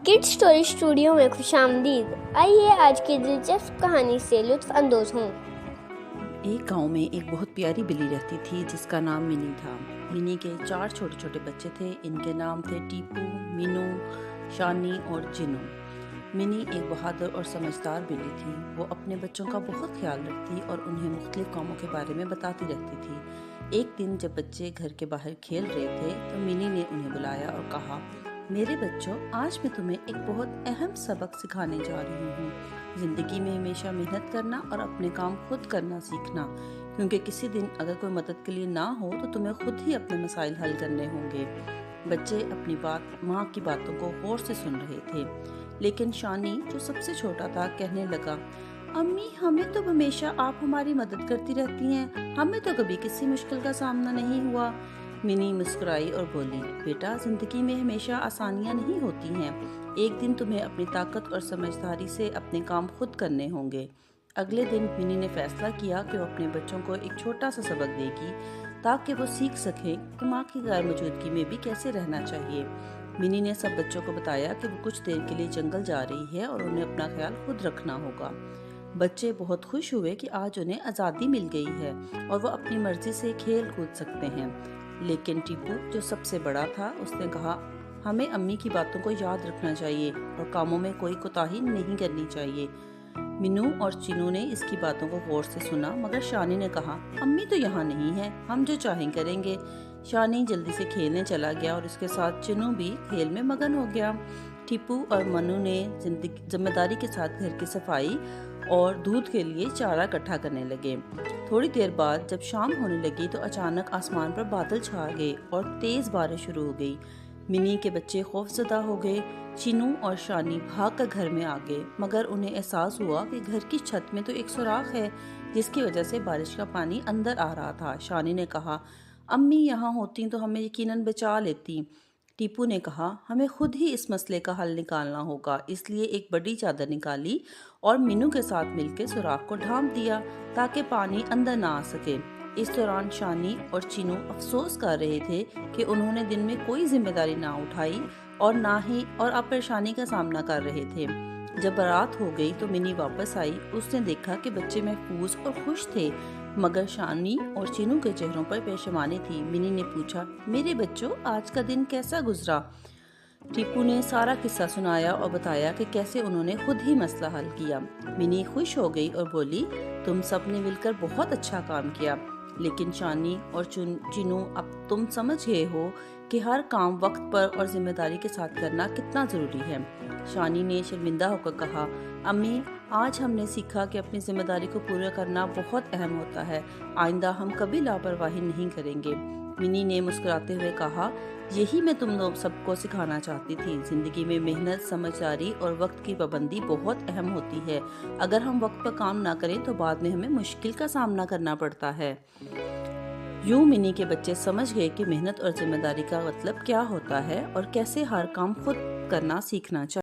Kids story studio में खुशामदीद। आइए आज की दिलचस्प कहानी से लुत्फ अंदोज हों। एक गांव में एक बहुत प्यारी बिल्ली रहती थी जिसका नाम मिनी था। मिनी के 4 छोटे छोटे बच्चे थे। इनके नाम थे टीपू, मीनू, शानी और चिनू। मिनी एक बहादुर और समझदार बिल्ली थी। वो अपने बच्चों का बहुत ख्याल रखती और उन्हें मुख्तलिफ कामों के बारे में बताती रहती थी। एक दिन जब बच्चे घर के बाहर खेल रहे थे तो मिनी ने उन्हें बुलाया और कहा, मेरे बच्चों, आज मैं तुम्हें एक बहुत अहम सबक सिखाने जा रही हूँ। जिंदगी में हमेशा मेहनत करना और अपने काम खुद करना सीखना, क्योंकि किसी दिन अगर कोई मदद के लिए ना हो तो तुम्हें खुद ही अपने मसाइल हल करने होंगे। बच्चे अपनी माँ की बातों को गौर से सुन रहे थे, लेकिन शानी जो सबसे छोटा था कहने लगा, अम्मी, हमें तो हमेशा आप हमारी मदद करती रहती हैं, हमें तो कभी किसी मुश्किल का सामना नहीं हुआ। मिनी मुस्कुराई और बोली, बेटा, जिंदगी में हमेशा आसानियां नहीं होती हैं। एक दिन तुम्हें अपनी ताकत और समझदारी से अपने काम खुद करने होंगे। अगले दिन मिनी ने फैसला किया कि वो अपने बच्चों को एक छोटा सा सबक देगी ताकि वो सीख सकें कि माँ की गैर मौजूदगी में भी कैसे रहना चाहिए। मिनी ने सब बच्चों को बताया कि वो कुछ देर के लिए जंगल जा रही है और उन्हें अपना ख्याल खुद रखना होगा। बच्चे बहुत खुश हुए कि आज उन्हें आज़ादी मिल गई है और वो अपनी मर्जी से खेल कूद सकते हैं। लेकिन टीपू, जो सबसे बड़ा था, उसने कहा, हमें अम्मी की बातों को याद रखना चाहिए और कामों में कोई कोताही नहीं करनी चाहिए। मीनू और चिनू ने इसकी बातों को गौर से सुना, मगर शानी ने कहा, अम्मी तो यहाँ नहीं है, हम जो चाहें करेंगे। शानी जल्दी से खेलने चला गया और उसके साथ चिनू भी खेल में मगन हो गया। टीपू और मनु ने जिम्मेदारी के साथ घर की सफाई और दूध के लिए चारा इकट्ठा करने लगे। थोड़ी देर बाद जब शाम होने लगी तो अचानक आसमान पर बादल छा गए और तेज बारिश शुरू हो गई। मिनी के बच्चे खौफजदा हो गए। चिनू और शानी भागकर घर में आ गए, मगर उन्हें एहसास हुआ कि घर की छत में तो एक सुराख है जिसकी वजह से बारिश का पानी अंदर आ रहा था। शानी ने कहा, अम्मी यहाँ होती तो हमें यकीनन बचा लेती। टीपू ने कहा, हमें खुद ही इस मसले का हल निकालना होगा। इसलिए एक बड़ी चादर निकाली और मीनू के साथ मिलकर सुराख को ढांप दिया ताकि पानी अंदर ना आ सके। इस दौरान शानी और चिनू अफसोस कर रहे थे कि उन्होंने दिन में कोई जिम्मेदारी ना उठाई और अब परेशानी का सामना कर रहे थे। जब बारात हो गई तो मिनी वापस आई। उसने देखा कि बच्चे महफूज और खुश थे, मगर शानी और चिनू के चेहरों पर परेशानी थी। मिनी ने पूछा, मेरे बच्चों, आज का दिन कैसा गुजरा? टीपू ने सारा किस्सा सुनाया और बताया कि कैसे उन्होंने खुद ही मसला हल किया। मिनी खुश हो गई और बोली, तुम सब ने मिलकर बहुत अच्छा काम किया। लेकिन शानी और चिनू, अब तुम समझ गए हो कि हर काम वक्त पर और जिम्मेदारी के साथ करना कितना जरूरी है। शानी ने शर्मिंदा होकर कहा, अम्मी, आज हमने सीखा कि अपनी जिम्मेदारी को पूरा करना बहुत अहम होता है। आइंदा हम कभी लापरवाही नहीं करेंगे। मिनी ने मुस्कुराते हुए कहा, यही मैं तुम लोग सबको सिखाना चाहती थी। जिंदगी में मेहनत, समझदारी और वक्त की पाबंदी बहुत अहम होती है। अगर हम वक्त पर काम ना करें तो बाद में हमें मुश्किल का सामना करना पड़ता है। यूं मिनी के बच्चे समझ गए कि मेहनत और जिम्मेदारी का मतलब क्या होता है और कैसे हर काम खुद करना सीखना चाहिए।